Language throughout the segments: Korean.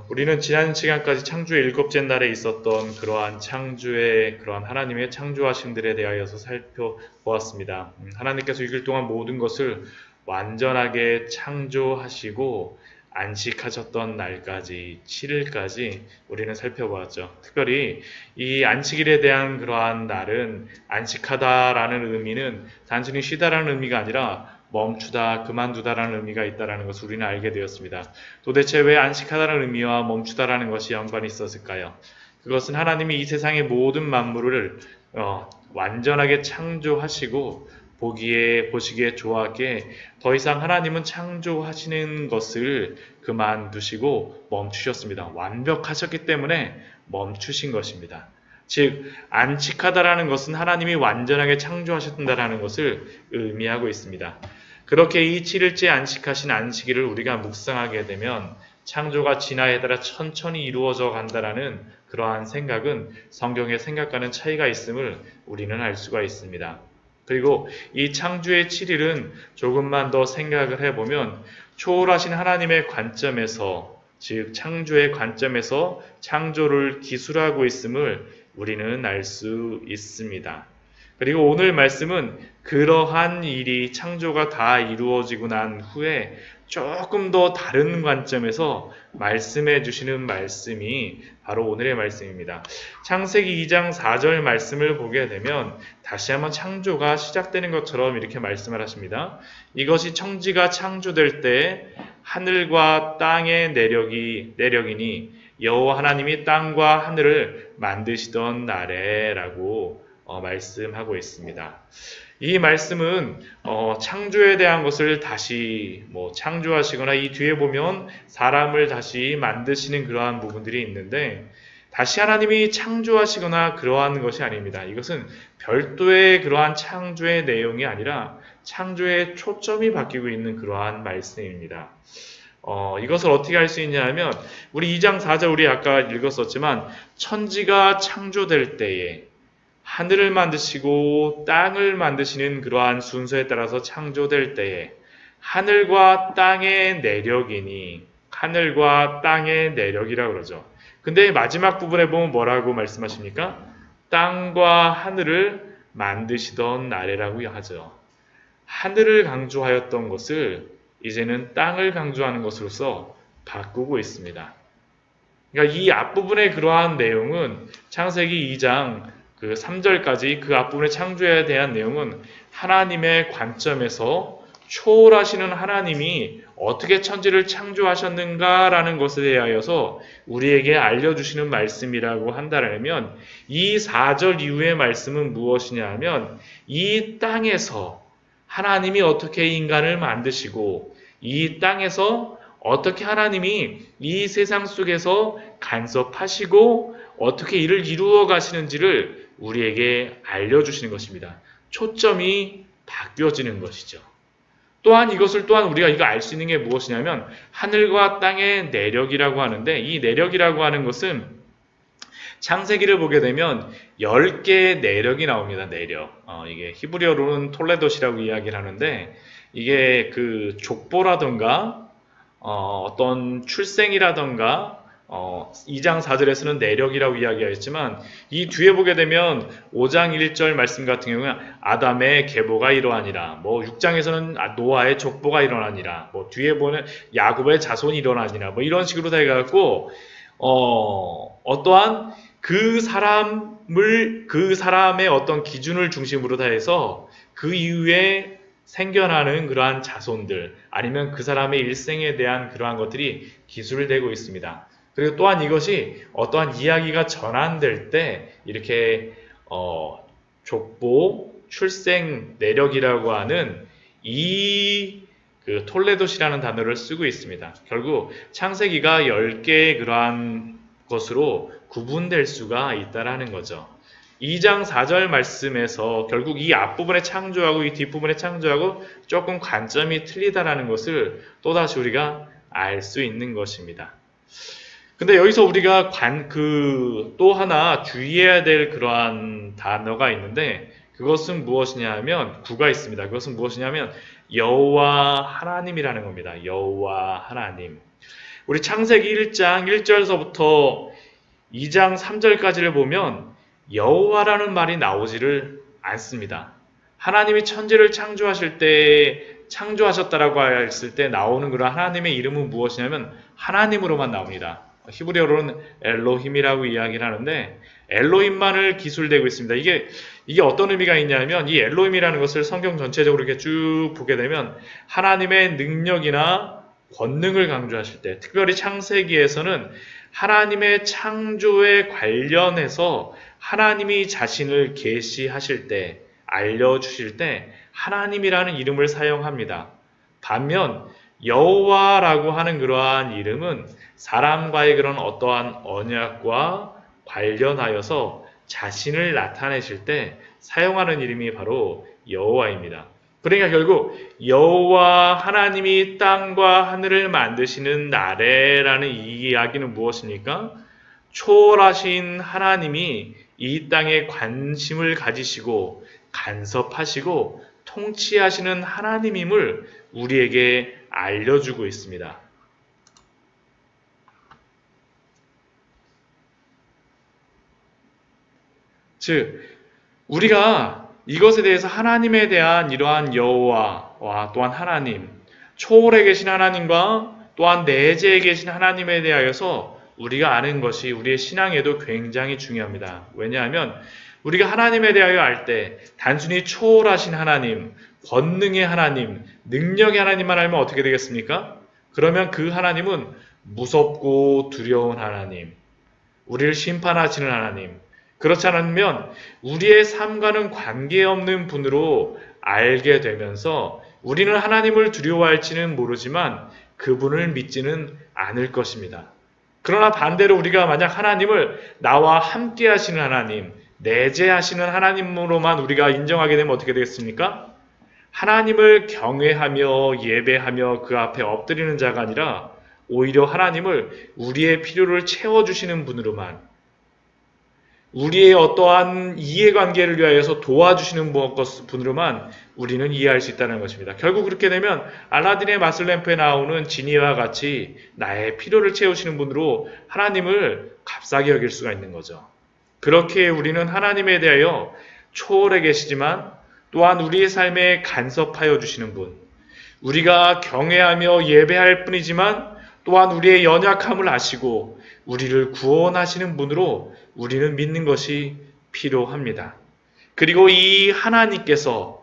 우리는 지난 시간까지 창조의 일곱째 날에 있었던 그러한 하나님의 창조하심들에 대하여서 살펴보았습니다. 하나님께서 6일 동안 모든 것을 완전하게 창조하시고 안식하셨던 날까지, 7일까지 우리는 살펴보았죠. 특별히 이 안식일에 대한 그러한 날은 안식하다라는 의미는 단순히 쉬다라는 의미가 아니라 멈추다, 그만두다라는 의미가 있다는 것을 우리는 알게 되었습니다. 도대체 왜 안식하다는 의미와 멈추다라는 것이 연관이 있었을까요? 그것은 하나님이 이 세상의 모든 만물을 완전하게 창조하시고 보시기에 좋아하게 더 이상 하나님은 창조하시는 것을 그만두시고 멈추셨습니다. 완벽하셨기 때문에 멈추신 것입니다. 즉 안식하다라는 것은 하나님이 완전하게 창조하셨다라는 것을 의미하고 있습니다. 그렇게 이 7일째 안식하신 안식일을 우리가 묵상하게 되면 창조가 진화에 따라 천천히 이루어져 간다라는 그러한 생각은 성경의 생각과는 차이가 있음을 우리는 알 수가 있습니다. 그리고 이 창조의 7일은 조금만 더 생각을 해보면 초월하신 하나님의 관점에서, 즉 창조의 관점에서 창조를 기술하고 있음을 우리는 알 수 있습니다. 그리고 오늘 말씀은 그러한 일이 창조가 다 이루어지고 난 후에 조금 더 다른 관점에서 말씀해 주시는 말씀이 바로 오늘의 말씀입니다. 창세기 2장 4절 말씀을 보게 되면 다시 한번 창조가 시작되는 것처럼 이렇게 말씀을 하십니다. 이것이 천지가 창조될 때 하늘과 땅의 내력이니 여호와 하나님이 땅과 하늘을 만드시던 날에라고 말씀하고 있습니다. 이 말씀은 창조에 대한 것을 다시 창조하시거나 이 뒤에 보면 사람을 다시 만드시는 그러한 부분들이 있는데 다시 하나님이 창조하시거나 그러한 것이 아닙니다. 이것은 별도의 그러한 창조의 내용이 아니라 창조의 초점이 바뀌고 있는 그러한 말씀입니다. 이것을 어떻게 할 수 있냐 하면 우리 2장 4절 우리 아까 읽었었지만 천지가 창조될 때에 하늘을 만드시고 땅을 만드시는 그러한 순서에 따라서 창조될 때에 하늘과 땅의 내력이니 하늘과 땅의 내력이라고 그러죠. 근데 마지막 부분에 보면 뭐라고 말씀하십니까? 땅과 하늘을 만드시던 날이라고 하죠. 하늘을 강조하였던 것을 이제는 땅을 강조하는 것으로서 바꾸고 있습니다. 그러니까 이 앞부분의 그러한 내용은 창세기 2장 그 3절까지 그 앞부분의 창조에 대한 내용은 하나님의 관점에서 초월하시는 하나님이 어떻게 천지를 창조하셨는가라는 것에 대하여서 우리에게 알려주시는 말씀이라고 한다면 이 4절 이후의 말씀은 무엇이냐 하면 이 땅에서 하나님이 어떻게 인간을 만드시고 이 땅에서 어떻게 하나님이 이 세상 속에서 간섭하시고 어떻게 이를 이루어 가시는지를 우리에게 알려주시는 것입니다. 초점이 바뀌어지는 것이죠. 또한 우리가 이거 알 수 있는 게 무엇이냐면 하늘과 땅의 내력이라고 하는데 이 내력이라고 하는 것은 창세기를 보게 되면 10개의 내력이 나옵니다. 내력. 이게 히브리어로는 톨레도시라고 이야기를 하는데 이게 그 족보라든가 어떤 출생이라든가 2장 4절에서는 내력이라고 이야기하였지만 이 뒤에 보게 되면 5장 1절 말씀 같은 경우는 아담의 계보가 이러하니라 6장에서는 노아의 족보가 일어나니라 뒤에 보면 야곱의 자손이 일어나니라 이런 식으로 다 해갖고 어떠한 그 사람의 어떤 기준을 중심으로 다 해서 그 이후에 생겨나는 그러한 자손들 아니면 그 사람의 일생에 대한 그러한 것들이 기술되고 있습니다. 그리고 또한 이것이 어떠한 이야기가 전환될 때 이렇게 족보, 출생, 내력이라고 하는 그 톨레도시라는 단어를 쓰고 있습니다. 결국 창세기가 10개의 그러한 것으로 구분될 수가 있다라는 거죠. 2장 4절 말씀에서 결국 이 앞부분에 창조하고 이 뒷부분에 창조하고 조금 관점이 틀리다라는 것을 또다시 우리가 알 수 있는 것입니다. 근데 여기서 우리가 또 하나 주의해야 될 그러한 단어가 있는데 그것은 무엇이냐 하면 구가 있습니다. 그것은 무엇이냐면 여호와 하나님이라는 겁니다. 여호와 하나님. 우리 창세기 1장 1절서부터 2장 3절까지를 보면 여호와라는 말이 나오지를 않습니다. 하나님이 천지를 창조하실 때 창조하셨다라고 했을 때 나오는 그런 하나님의 이름은 무엇이냐면 하나님으로만 나옵니다. 히브리어로는 엘로힘이라고 이야기를 하는데 엘로힘만을 기술되고 있습니다. 이게 어떤 의미가 있냐면 이 엘로힘이라는 것을 성경 전체적으로 이렇게 쭉 보게 되면 하나님의 능력이나 권능을 강조하실 때, 특별히 창세기에서는 하나님의 창조에 관련해서 하나님이 자신을 계시하실 때, 알려주실 때 하나님이라는 이름을 사용합니다. 반면 여호와라고 하는 그러한 이름은 사람과의 그런 어떠한 언약과 관련하여서 자신을 나타내실 때 사용하는 이름이 바로 여호와입니다. 그러니까 결국 여호와 하나님이 땅과 하늘을 만드시는 날에라는 이 이야기는 무엇입니까? 초월하신 하나님이 이 땅에 관심을 가지시고 간섭하시고 통치하시는 하나님임을 우리에게 알려주고 있습니다. 즉, 우리가 이것에 대해서 하나님에 대한 이러한 여호와와 또한 하나님, 초월에 계신 하나님과 또한 내재에 계신 하나님에 대하여서 우리가 아는 것이 우리의 신앙에도 굉장히 중요합니다. 왜냐하면 우리가 하나님에 대하여 알 때 단순히 초월하신 하나님, 권능의 하나님, 능력의 하나님만 알면 어떻게 되겠습니까? 그러면 그 하나님은 무섭고 두려운 하나님, 우리를 심판하시는 하나님, 그렇지 않으면 우리의 삶과는 관계없는 분으로 알게 되면서 우리는 하나님을 두려워할지는 모르지만 그분을 믿지는 않을 것입니다. 그러나 반대로 우리가 만약 하나님을 나와 함께 하시는 하나님, 내재하시는 하나님으로만 우리가 인정하게 되면 어떻게 되겠습니까? 하나님을 경외하며 예배하며 그 앞에 엎드리는 자가 아니라 오히려 하나님을 우리의 필요를 채워주시는 분으로만, 우리의 어떠한 이해관계를 위하여서 도와주시는 분으로만 우리는 이해할 수 있다는 것입니다. 결국 그렇게 되면 알라딘의 마술램프에 나오는 지니와 같이 나의 필요를 채우시는 분으로 하나님을 값싸게 여길 수가 있는 거죠. 그렇게 우리는 하나님에 대하여 초월해 계시지만 또한 우리의 삶에 간섭하여 주시는 분, 우리가 경외하며 예배할 뿐이지만 또한 우리의 연약함을 아시고 우리를 구원하시는 분으로 우리는 믿는 것이 필요합니다. 그리고 이 하나님께서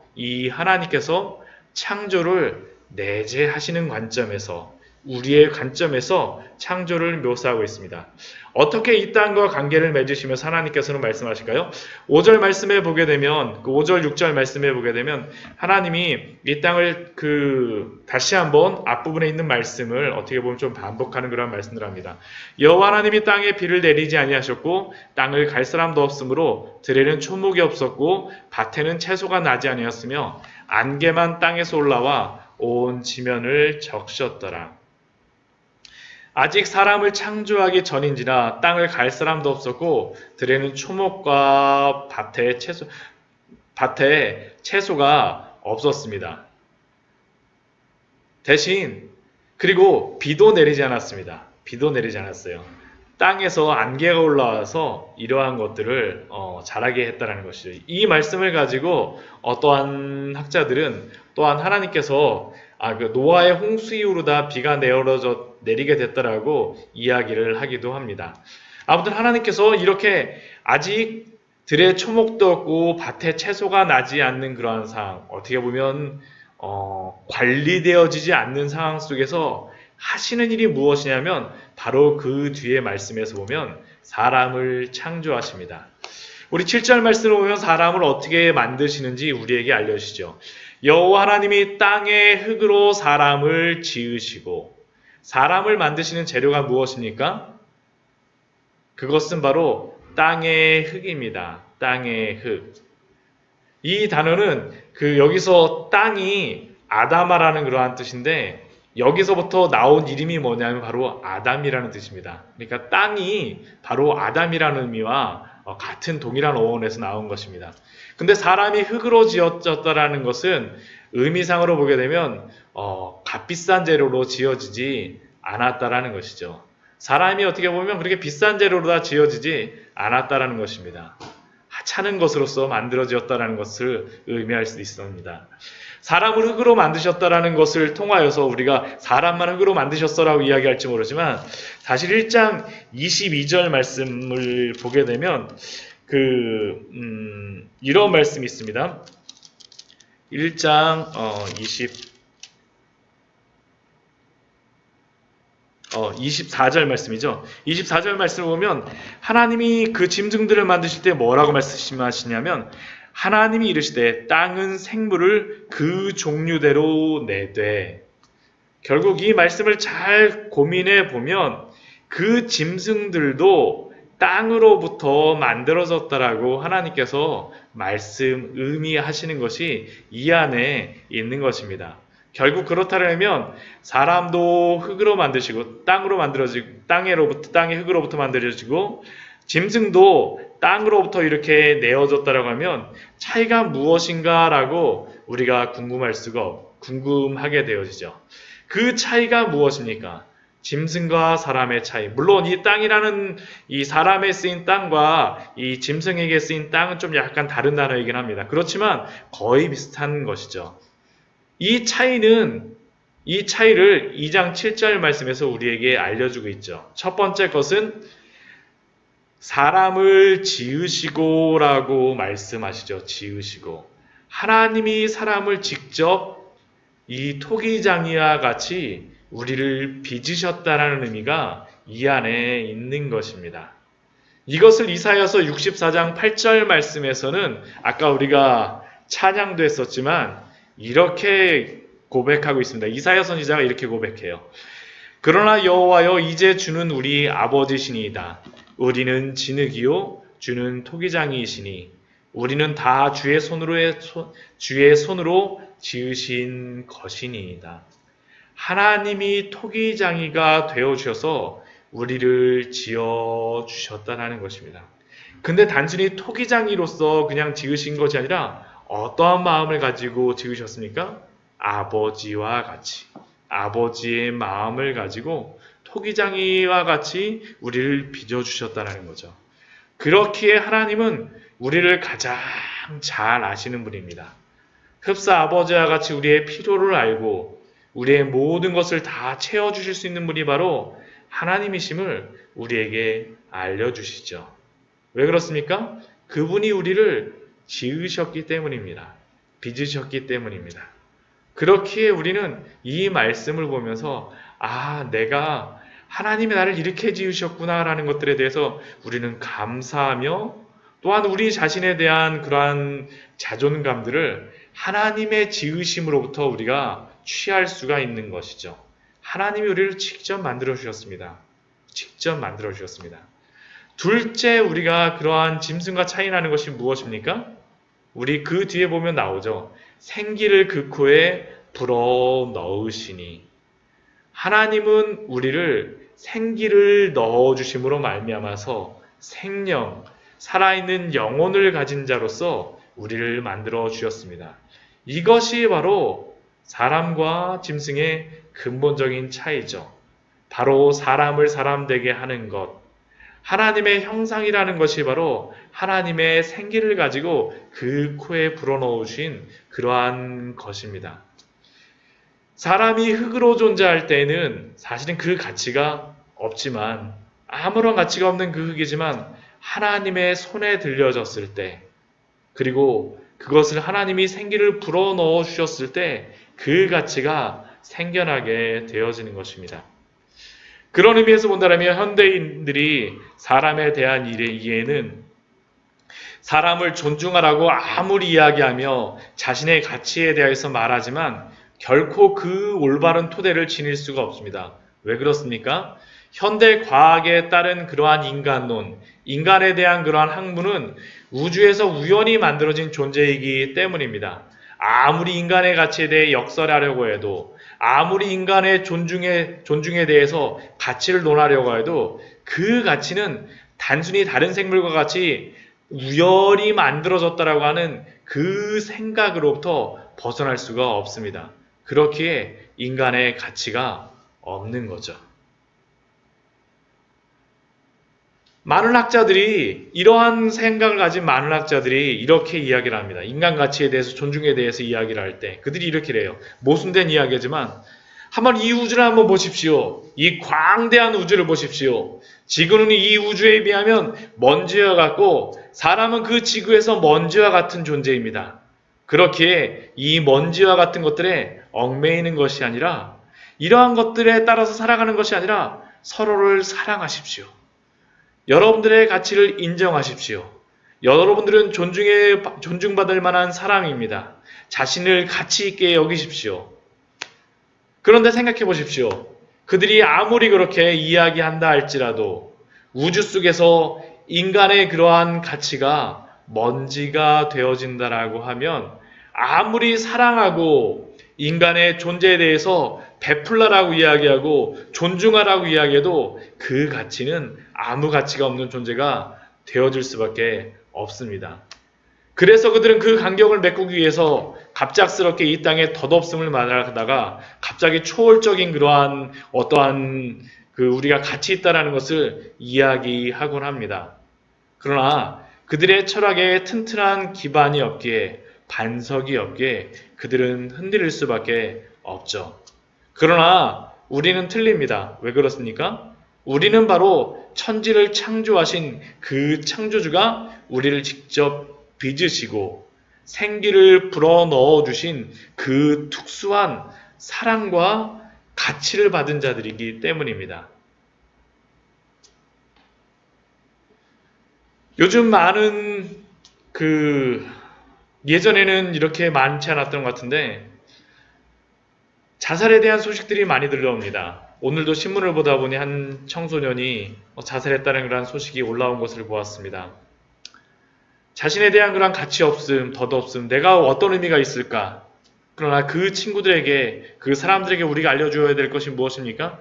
창조를 내재하시는 관점에서, 우리의 관점에서 창조를 묘사하고 있습니다. 어떻게 이 땅과 관계를 맺으시면서 하나님께서는 말씀하실까요? 5절 말씀에 보게 되면, 그 5절 6절 말씀에 보게 되면 하나님이 이 땅을 다시 한번 앞부분에 있는 말씀을 어떻게 보면 좀 반복하는 그런 말씀을 합니다. 여호와 하나님이 땅에 비를 내리지 아니하셨고 땅을 갈 사람도 없으므로 들에는 초목이 없었고 밭에는 채소가 나지 아니하였으며 안개만 땅에서 올라와 온 지면을 적셨더라. 아직 사람을 창조하기 전인지라 땅을 갈 사람도 없었고 들에는 초목과 밭에 채소가 없었습니다. 대신 그리고 비도 내리지 않았습니다. 비도 내리지 않았어요. 땅에서 안개가 올라와서 이러한 것들을 자라게 했다는 것이죠. 이 말씀을 가지고 어떠한 학자들은 또한 하나님께서 노아의 홍수 이후로 다 비가 내리게 됐다라고 이야기를 하기도 합니다. 아무튼 하나님께서 이렇게 아직 들에 초목도 없고 밭에 채소가 나지 않는 그러한 상황, 어떻게 보면 관리되어지지 않는 상황 속에서 하시는 일이 무엇이냐면 바로 그 뒤에 말씀에서 보면 사람을 창조하십니다. 우리 7절 말씀을 보면 사람을 어떻게 만드시는지 우리에게 알려주시죠. 여호와 하나님이 땅의 흙으로 사람을 지으시고, 사람을 만드시는 재료가 무엇입니까? 그것은 바로 땅의 흙입니다. 땅의 흙. 이 단어는 여기서 땅이 아담아라는 그러한 뜻인데 여기서부터 나온 이름이 뭐냐면 바로 아담이라는 뜻입니다. 그러니까 땅이 바로 아담이라는 의미와 같은 동일한 어원에서 나온 것입니다. 근데 사람이 흙으로 지어졌다라는 것은 의미상으로 보게 되면 값비싼 재료로 지어지지 않았다라는 것이죠. 사람이 어떻게 보면 그렇게 비싼 재료로 다 지어지지 않았다라는 것입니다. 하찮은 것으로서 만들어지었다라는 것을 의미할 수 있습니다. 사람을 흙으로 만드셨다라는 것을 통하여서 우리가 사람만 흙으로 만드셨어라고 이야기할지 모르지만 사실 1장 22절 말씀을 보게 되면 이런 말씀이 있습니다. 1장 24절 말씀이죠. 24절 말씀을 보면 하나님이 그 짐승들을 만드실 때 뭐라고 말씀하시냐면 하나님이 이르시되 땅은 생물을 그 종류대로 내되, 결국 이 말씀을 잘 고민해 보면 그 짐승들도 땅으로부터 만들어졌다라고 하나님께서 의미하시는 것이 이 안에 있는 것입니다. 결국 그렇다면 사람도 흙으로 만드시고 땅의 흙으로부터 만들어지고 짐승도 땅으로부터 이렇게 내어졌다라고 하면 차이가 무엇인가라고 우리가 궁금하게 되어지죠. 그 차이가 무엇입니까? 짐승과 사람의 차이. 물론 이 땅이라는 이 사람에 쓰인 땅과 이 짐승에게 쓰인 땅은 좀 약간 다른 단어이긴 합니다. 그렇지만 거의 비슷한 것이죠. 이 차이를 2장 7절 말씀에서 우리에게 알려주고 있죠. 첫 번째 것은 사람을 지으시고 라고 말씀하시죠. 지으시고. 하나님이 사람을 직접 이 토기장이와 같이 우리를 빚으셨다라는 의미가 이 안에 있는 것입니다. 이것을 이사야서 64장 8절 말씀에서는 아까 우리가 찬양도 했었지만 이렇게 고백하고 있습니다. 이사야 선지자가 이렇게 고백해요. 그러나 여호와여 이제 주는 우리 아버지시니이다. 우리는 진흙이요 주는 토기장이시니 우리는 다 주의 손으로 지으신 것이니이다. 하나님이 토기장이가 되어주셔서 우리를 지어주셨다는 것입니다. 근데 단순히 토기장이로서 그냥 지으신 것이 아니라 어떠한 마음을 가지고 지으셨습니까? 아버지와 같이, 아버지의 마음을 가지고 토기장이와 같이 우리를 빚어주셨다는 거죠. 그렇기에 하나님은 우리를 가장 잘 아시는 분입니다. 흡사 아버지와 같이 우리의 필요를 알고 우리의 모든 것을 다 채워주실 수 있는 분이 바로 하나님이심을 우리에게 알려주시죠. 왜 그렇습니까? 그분이 우리를 지으셨기 때문입니다. 빚으셨기 때문입니다. 그렇기에 우리는 이 말씀을 보면서 내가 하나님이 나를 이렇게 지으셨구나 라는 것들에 대해서 우리는 감사하며 또한 우리 자신에 대한 그러한 자존감들을 하나님의 지으심으로부터 우리가 취할 수가 있는 것이죠. 하나님이 우리를 직접 만들어 주셨습니다. 직접 만들어 주셨습니다. 둘째, 우리가 그러한 짐승과 차이 나는 것이 무엇입니까? 우리 그 뒤에 보면 나오죠. 생기를 그 코에 불어 넣으시니. 하나님은 우리를 생기를 넣어주심으로 말미암아서 생명, 살아있는 영혼을 가진 자로서 우리를 만들어 주셨습니다. 이것이 바로 사람과 짐승의 근본적인 차이죠. 바로 사람을 사람 되게 하는 것. 하나님의 형상이라는 것이 바로 하나님의 생기를 가지고 그 코에 불어넣으신 그러한 것입니다. 사람이 흙으로 존재할 때에는 사실은 그 가치가 없지만, 아무런 가치가 없는 그 흙이지만 하나님의 손에 들려졌을 때, 그리고 그것을 하나님이 생기를 불어넣어 주셨을 때 그 가치가 생겨나게 되어지는 것입니다. 그런 의미에서 본다면 현대인들이 사람에 대한 이해는 사람을 존중하라고 아무리 이야기하며 자신의 가치에 대해서 말하지만 결코 그 올바른 토대를 지닐 수가 없습니다. 왜 그렇습니까? 현대 과학에 따른 그러한 인간론, 인간에 대한 그러한 학문은 우주에서 우연히 만들어진 존재이기 때문입니다. 아무리 인간의 가치에 대해 역설하려고 해도, 아무리 인간의 존중에 대해서 가치를 논하려고 해도 그 가치는 단순히 다른 생물과 같이 우연히 만들어졌다라고 하는 그 생각으로부터 벗어날 수가 없습니다. 그렇기에 인간의 가치가 없는 거죠. 많은 학자들이 이러한 생각을 가진 많은 학자들이 이렇게 이야기를 합니다. 인간 가치에 대해서 존중에 대해서 이야기를 할 때 그들이 이렇게 해요. 모순된 이야기지만 한번 이 우주를 한번 보십시오. 이 광대한 우주를 보십시오. 지구는 이 우주에 비하면 먼지와 같고 사람은 그 지구에서 먼지와 같은 존재입니다. 그렇기에 이 먼지와 같은 것들에 얽매이는 것이 아니라 이러한 것들에 따라서 살아가는 것이 아니라 서로를 사랑하십시오. 여러분들의 가치를 인정하십시오. 여러분들은 존중받을 만한 사람입니다. 자신을 가치 있게 여기십시오. 그런데 생각해 보십시오. 그들이 아무리 그렇게 이야기한다 할지라도 우주 속에서 인간의 그러한 가치가 먼지가 되어진다라고 하면 아무리 사랑하고 인간의 존재에 대해서 베풀라라고 이야기하고 존중하라고 이야기해도 그 가치는 아무 가치가 없는 존재가 되어질 수밖에 없습니다. 그래서 그들은 그 간격을 메꾸기 위해서 갑작스럽게 이 땅에 덧없음을 말하다가 갑자기 초월적인 그러한 어떠한 우리가 가치 있다라는 것을 이야기하곤 합니다. 그러나 그들의 철학에 튼튼한 기반이 없기에 반석이 없기에 그들은 흔들릴 수밖에 없죠. 그러나 우리는 틀립니다. 왜 그렇습니까? 우리는 바로 천지를 창조하신 그 창조주가 우리를 직접 빚으시고 생기를 불어넣어 주신 그 특수한 사랑과 가치를 받은 자들이기 때문입니다. 요즘 많은 예전에는 이렇게 많지 않았던 것 같은데 자살에 대한 소식들이 많이 들려옵니다. 오늘도 신문을 보다 보니 한 청소년이 자살했다는 그런 소식이 올라온 것을 보았습니다. 자신에 대한 그런 가치 없음, 덧없음, 내가 어떤 의미가 있을까? 그러나 그 친구들에게, 그 사람들에게 우리가 알려주어야 될 것이 무엇입니까?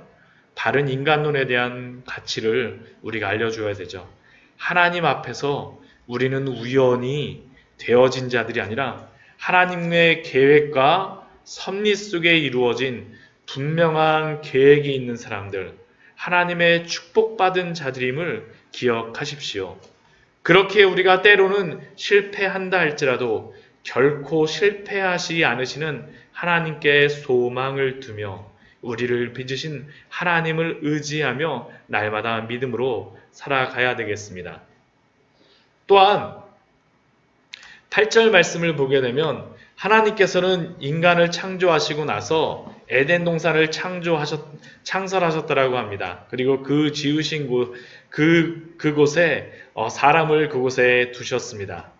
바른 인간론에 대한 가치를 우리가 알려주어야 되죠. 하나님 앞에서 우리는 우연히 되어진 자들이 아니라 하나님의 계획과 섭리 속에 이루어진 분명한 계획이 있는 사람들, 하나님의 축복받은 자들임을 기억하십시오. 그렇게 우리가 때로는 실패한다 할지라도 결코 실패하시지 않으시는 하나님께 소망을 두며 우리를 빚으신 하나님을 의지하며 날마다 믿음으로 살아가야 되겠습니다. 또한 8절 말씀을 보게 되면 하나님께서는 인간을 창조하시고 나서 에덴 동산을 창설하셨다라고 합니다. 그리고 그 지으신 그곳에 사람을 그곳에 두셨습니다.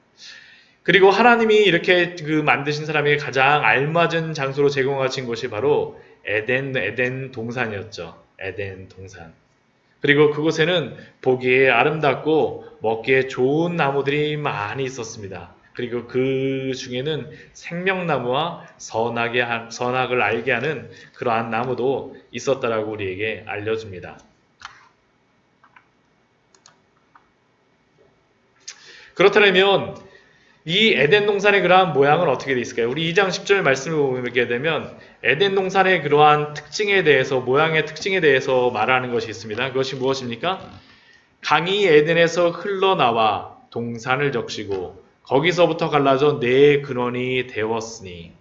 그리고 하나님이 이렇게 만드신 사람에게 가장 알맞은 장소로 제공하신 곳이 바로 에덴 동산이었죠. 에덴 동산. 그리고 그곳에는 보기에 아름답고 먹기에 좋은 나무들이 많이 있었습니다. 그리고 그 중에는 생명나무와 선악을 알게 하는 그러한 나무도 있었다라고 우리에게 알려줍니다. 그렇다면 이 에덴 동산의 그러한 모양은 어떻게 되어 있을까요? 우리 2장 10절 말씀을 보게 되면 에덴 동산의 그러한 특징에 대해서, 모양의 특징에 대해서 말하는 것이 있습니다. 그것이 무엇입니까? 강이 에덴에서 흘러나와 동산을 적시고 거기서부터 갈라져 네 근원이 되었으니,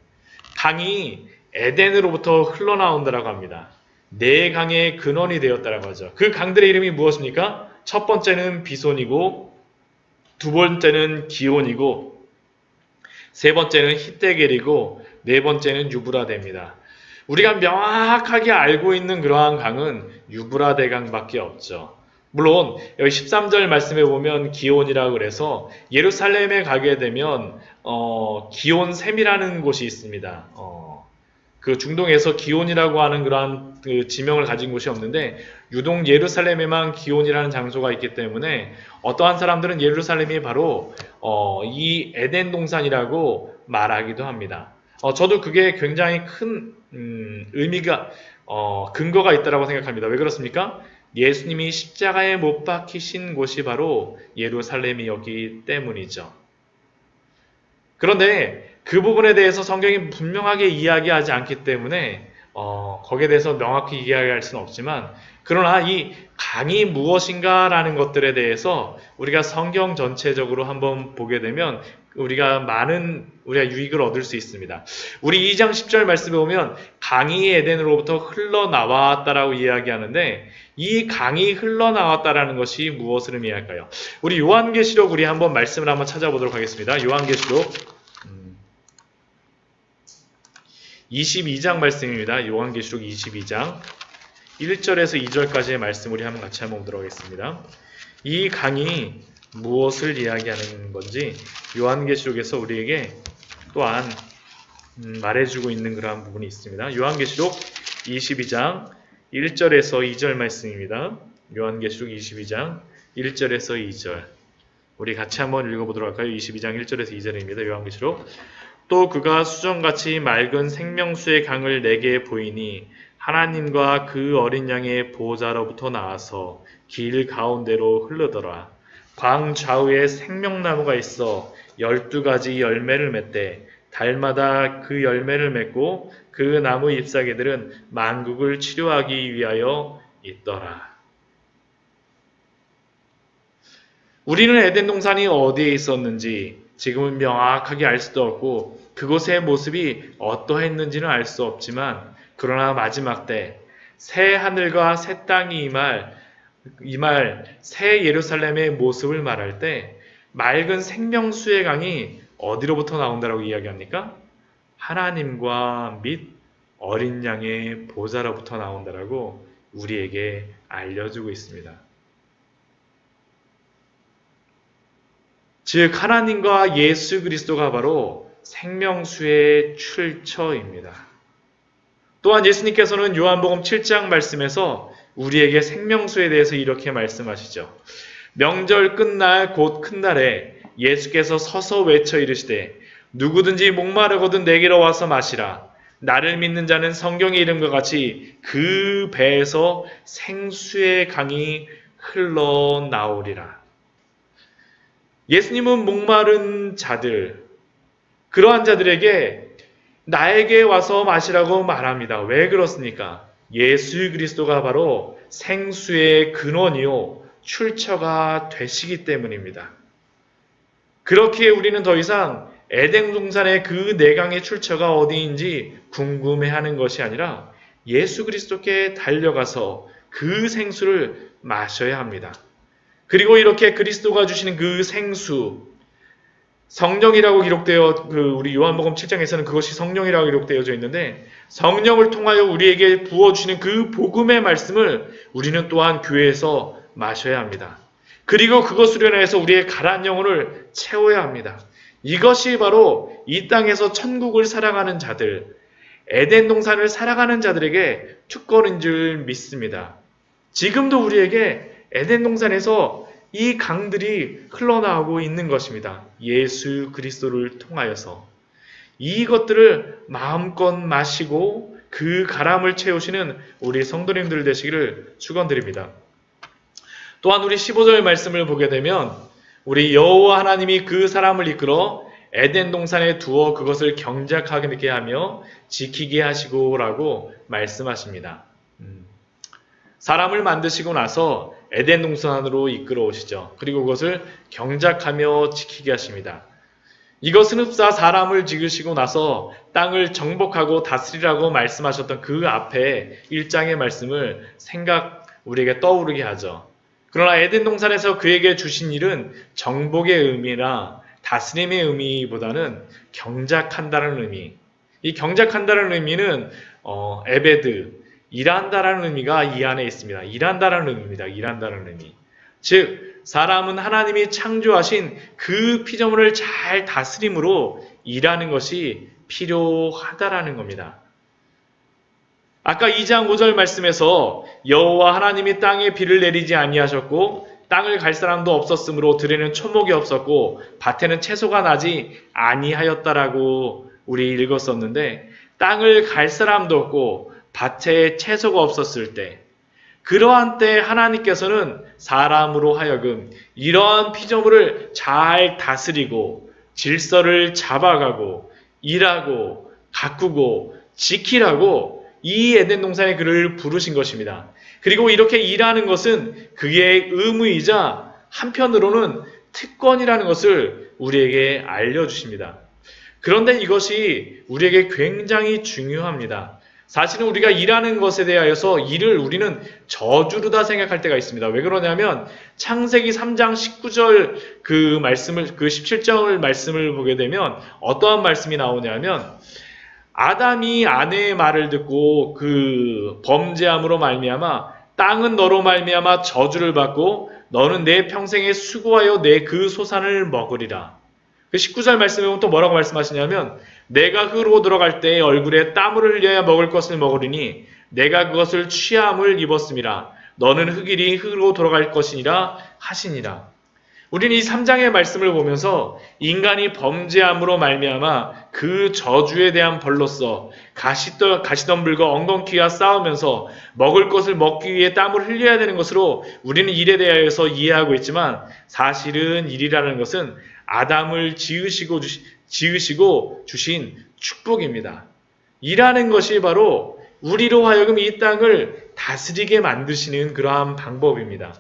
강이 에덴으로부터 흘러나온다라고 합니다. 네 강의 근원이 되었다라고 하죠. 그 강들의 이름이 무엇입니까? 첫 번째는 비손이고, 두 번째는 기온이고, 세 번째는 히데겔이고, 네 번째는 유브라데입니다. 우리가 명확하게 알고 있는 그러한 강은 유브라데 강밖에 없죠. 물론 여기 13절 말씀에 보면 기온이라고 그래서 예루살렘에 가게 되면 기온샘이라는 곳이 있습니다. 그 중동에서 기온이라고 하는 그러한 지명을 가진 곳이 없는데 유독 예루살렘에만 기온이라는 장소가 있기 때문에 어떠한 사람들은 예루살렘이 바로 이 에덴 동산이라고 말하기도 합니다. 저도 그게 굉장히 큰 의미가 근거가 있다고 생각합니다. 왜 그렇습니까? 예수님이 십자가에 못 박히신 곳이 바로 예루살렘이었기 때문이죠. 그런데 그 부분에 대해서 성경이 분명하게 이야기하지 않기 때문에 거기에 대해서 명확히 이야기할 수는 없지만 그러나 이 강이 무엇인가라는 것들에 대해서 우리가 성경 전체적으로 한번 보게 되면 우리가 유익을 얻을 수 있습니다. 우리 2장 10절 말씀에 보면 강이 에덴으로부터 흘러나왔다라고 이야기하는데 이 강이 흘러나왔다라는 것이 무엇을 의미할까요? 우리 요한계시록 우리 한번 말씀을 한번 찾아보도록 하겠습니다. 요한계시록 22장 말씀입니다. 요한계시록 22장 1절에서 2절까지의 말씀 우리 한번 같이 한번 보도록 하겠습니다. 이 강이 무엇을 이야기하는 건지 요한계시록에서 우리에게 또한 말해주고 있는 그러한 부분이 있습니다. 요한계시록 22장 1절에서 2절 말씀입니다. 요한계시록 22장 1절에서 2절 우리 같이 한번 읽어보도록 할까요? 22장 1절에서 2절입니다. 요한계시록 또 그가 수정같이 맑은 생명수의 강을 내게 보이니 하나님과 그 어린 양의 보호자로부터 나와서 길 가운데로 흐르더라. 광 좌우에 생명나무가 있어 12가지 열매를 맺되 달마다 그 열매를 맺고 그 나무 잎사귀들은 만국을 치료하기 위하여 있더라. 우리는 에덴 동산이 어디에 있었는지 지금은 명확하게 알 수도 없고 그곳의 모습이 어떠했는지는 알 수 없지만 그러나 마지막 때 새 하늘과 새 땅이 임할 새 예루살렘의 모습을 말할 때 맑은 생명수의 강이 어디로부터 나온다라고 이야기합니까? 하나님과 및 어린 양의 보좌로부터 나온다라고 우리에게 알려주고 있습니다. 즉 하나님과 예수 그리스도가 바로 생명수의 출처입니다. 또한 예수님께서는 요한복음 7장 말씀에서 우리에게 생명수에 대해서 이렇게 말씀하시죠. 명절 끝날 곧 큰 날에 예수께서 서서 외쳐 이르시되 누구든지 목마르거든 내게로 와서 마시라. 나를 믿는 자는 성경의 이름과 같이 그 배에서 생수의 강이 흘러나오리라. 예수님은 목마른 자들, 그러한 자들에게 나에게 와서 마시라고 말합니다. 왜 그렇습니까? 예수 그리스도가 바로 생수의 근원이요 출처가 되시기 때문입니다. 그렇기에 우리는 더 이상 에덴 동산의 그 내강의 출처가 어디인지 궁금해하는 것이 아니라 예수 그리스도께 달려가서 그 생수를 마셔야 합니다. 그리고 이렇게 그리스도가 주시는 그 생수, 성령이라고 기록되어 우리 요한복음 7장에서는 그것이 성령이라고 기록되어져 있는데 성령을 통하여 우리에게 부어주시는 그 복음의 말씀을 우리는 또한 교회에서 마셔야 합니다. 그리고 그것으로 인해서 우리의 가라앉은 영혼을 채워야 합니다. 이것이 바로 이 땅에서 천국을 살아가는 자들, 에덴 동산을 살아가는 자들에게 특권인 줄 믿습니다. 지금도 우리에게 에덴 동산에서 이 강들이 흘러나오고 있는 것입니다. 예수 그리스도를 통하여서 이것들을 마음껏 마시고 그 가람을 채우시는 우리 성도님들 되시기를 축원드립니다. 또한 우리 15절 말씀을 보게 되면 우리 여호와 하나님이 그 사람을 이끌어 에덴 동산에 두어 그것을 경작하게 하며 지키게 하시고라고 말씀하십니다. 사람을 만드시고 나서 에덴 동산으로 이끌어 오시죠. 그리고 그것을 경작하며 지키게 하십니다. 이것은 흡사 사람을 지으시고 나서 땅을 정복하고 다스리라고 말씀하셨던 그 앞에 1장의 말씀을 우리에게 떠오르게 하죠. 그러나 에덴 동산에서 그에게 주신 일은 정복의 의미나 다스림의 의미보다는 경작한다는 의미. 이 경작한다는 의미는 에베드, 일한다라는 의미가 이 안에 있습니다. 일한다라는 의미입니다. 일한다라는 의미. 즉 사람은 하나님이 창조하신 그 피조물을 잘 다스림으로 일하는 것이 필요하다라는 겁니다. 아까 2장 5절 말씀에서 여호와 하나님이 땅에 비를 내리지 아니하셨고 땅을 갈 사람도 없었으므로 들에는 초목이 없었고 밭에는 채소가 나지 아니하였다라고 우리 읽었었는데 땅을 갈 사람도 없고 밭에 채소가 없었을 때 그러한 때 하나님께서는 사람으로 하여금 이러한 피조물을 잘 다스리고 질서를 잡아가고 일하고 가꾸고 지키라고 이 에덴 동산에 그를 부르신 것입니다. 그리고 이렇게 일하는 것은 그의 의무이자 한편으로는 특권이라는 것을 우리에게 알려주십니다. 그런데 이것이 우리에게 굉장히 중요합니다. 사실은 우리가 일하는 것에 대하여서 일을 우리는 저주로다 생각할 때가 있습니다. 왜 그러냐면 창세기 3장 19절 그 17절 말씀을 보게 되면 어떠한 말씀이 나오냐면 아담이 아내의 말을 듣고 그 범죄함으로 말미암아 땅은 너로 말미암아 저주를 받고 너는 내 평생에 수고하여 내 그 소산을 먹으리라. 그 19절 말씀에 보면 또 뭐라고 말씀하시냐면 내가 흙으로 들어갈 때에 얼굴에 땀을 흘려야 먹을 것을 먹으리니 내가 그것을 취함을 입었음이라. 너는 흙이니 흙으로 돌아갈 것이니라 하시니라. 우리는 이 3장의 말씀을 보면서 인간이 범죄함으로 말미암아 그 저주에 대한 벌로서 가시덤불과 엉겅퀴와 싸우면서 먹을 것을 먹기 위해 땀을 흘려야 되는 것으로 우리는 일에 대하여서 이해하고 있지만 사실은 일이라는 것은 아담을 지으시고 주신 축복입니다. 일하는 것이 바로 우리로 하여금 이 땅을 다스리게 만드시는 그러한 방법입니다.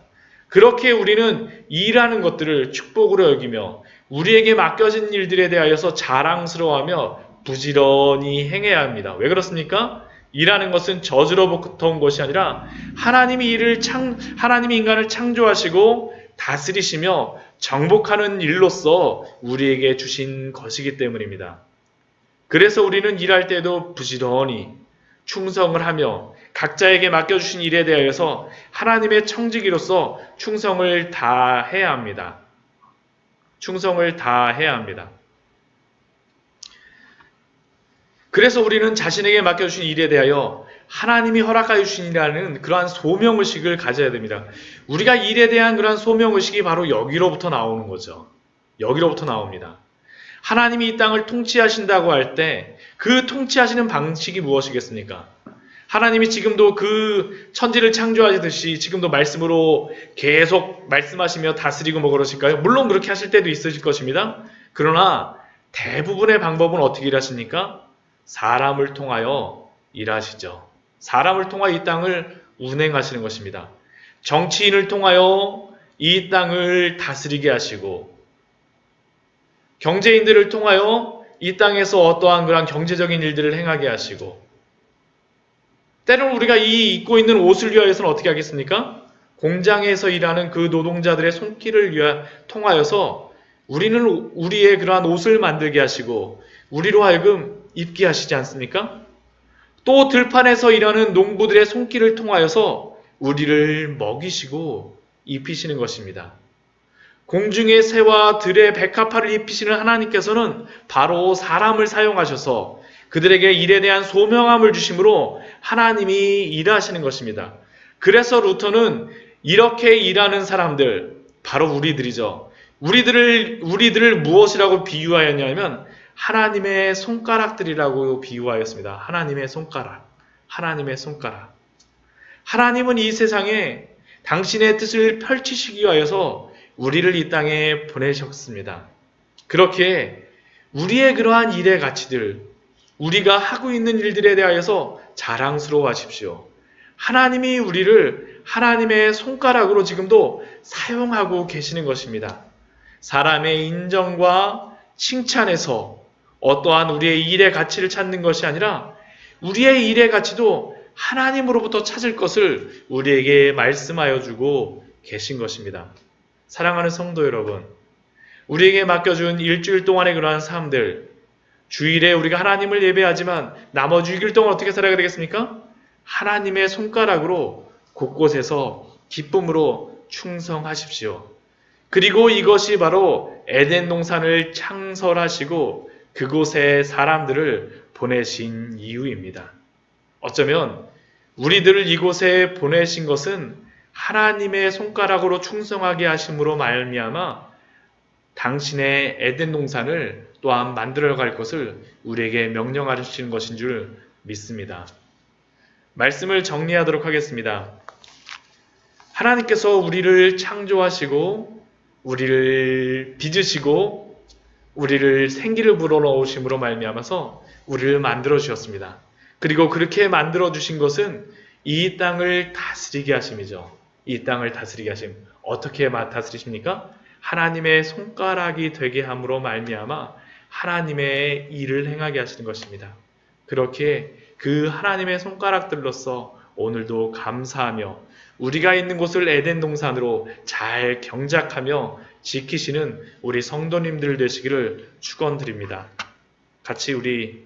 그렇게 우리는 일하는 것들을 축복으로 여기며 우리에게 맡겨진 일들에 대하여서 자랑스러워하며 부지런히 행해야 합니다. 왜 그렇습니까? 일하는 것은 저주로부터 온 것이 아니라 하나님이 인간을 창조하시고 다스리시며 정복하는 일로서 우리에게 주신 것이기 때문입니다. 그래서 우리는 일할 때도 부지런히 충성을 하며 각자에게 맡겨주신 일에 대하여서 하나님의 청지기로서 충성을 다해야 합니다. 충성을 다해야 합니다. 그래서 우리는 자신에게 맡겨주신 일에 대하여 하나님이 허락하여 주신이라는 그러한 소명의식을 가져야 됩니다. 우리가 일에 대한 그러한 소명의식이 바로 여기로부터 나오는 거죠. 여기로부터 나옵니다. 하나님이 이 땅을 통치하신다고 할 때 그 통치하시는 방식이 무엇이겠습니까? 하나님이 지금도 그 천지를 창조하시듯이 지금도 말씀으로 계속 말씀하시며 다스리고 뭐 그러실까요? 물론 그렇게 하실 때도 있으실 것입니다. 그러나 대부분의 방법은 어떻게 일하십니까? 사람을 통하여 일하시죠. 사람을 통하여 이 땅을 운행하시는 것입니다. 정치인을 통하여 이 땅을 다스리게 하시고 경제인들을 통하여 이 땅에서 어떠한 그런 경제적인 일들을 행하게 하시고 때로는 우리가 이 입고 있는 옷을 위하여서는 어떻게 하겠습니까? 공장에서 일하는 그 노동자들의 손길을 통하여서 우리는 우리의 그러한 옷을 만들게 하시고 우리로 하여금 입게 하시지 않습니까? 또 들판에서 일하는 농부들의 손길을 통하여서 우리를 먹이시고 입히시는 것입니다. 공중의 새와 들의 백합화를 입히시는 하나님께서는 바로 사람을 사용하셔서 그들에게 일에 대한 소명함을 주심으로 하나님이 일하시는 것입니다. 그래서 루터는 이렇게 일하는 사람들, 바로 우리들이죠. 우리들을 무엇이라고 비유하였냐면 하나님의 손가락들이라고 비유하였습니다. 하나님의 손가락. 하나님의 손가락. 하나님은 이 세상에 당신의 뜻을 펼치시기 위하여서 우리를 이 땅에 보내셨습니다. 그렇게 우리의 그러한 일의 가치들, 우리가 하고 있는 일들에 대하여서 자랑스러워 하십시오. 하나님이 우리를 하나님의 손가락으로 지금도 사용하고 계시는 것입니다. 사람의 인정과 칭찬에서 어떠한 우리의 일의 가치를 찾는 것이 아니라 우리의 일의 가치도 하나님으로부터 찾을 것을 우리에게 말씀하여 주고 계신 것입니다. 사랑하는 성도 여러분, 우리에게 맡겨준 일주일 동안의 그러한 삶들, 주일에 우리가 하나님을 예배하지만 나머지 6일 동안 어떻게 살아야 되겠습니까? 하나님의 손가락으로 곳곳에서 기쁨으로 충성하십시오. 그리고 이것이 바로 에덴 동산을 창설하시고 그곳에 사람들을 보내신 이유입니다. 어쩌면 우리들을 이곳에 보내신 것은 하나님의 손가락으로 충성하게 하심으로 말미암아 당신의 에덴 동산을 또한 만들어갈 것을 우리에게 명령하시는 것인 줄 믿습니다. 말씀을 정리하도록 하겠습니다. 하나님께서 우리를 창조하시고 우리를 빚으시고 우리를 생기를 불어넣으심으로 말미암아서 우리를 만들어 주셨습니다. 그리고 그렇게 만들어 주신 것은 이 땅을 다스리게 하심이죠. 이 땅을 다스리게 하심. 어떻게 다스리십니까? 하나님의 손가락이 되게 함으로 말미암아 하나님의 일을 행하게 하시는 것입니다. 그렇게 그 하나님의 손가락들로서 오늘도 감사하며 우리가 있는 곳을 에덴 동산으로 잘 경작하며 지키시는 우리 성도님들 되시기를 축원드립니다. 같이 우리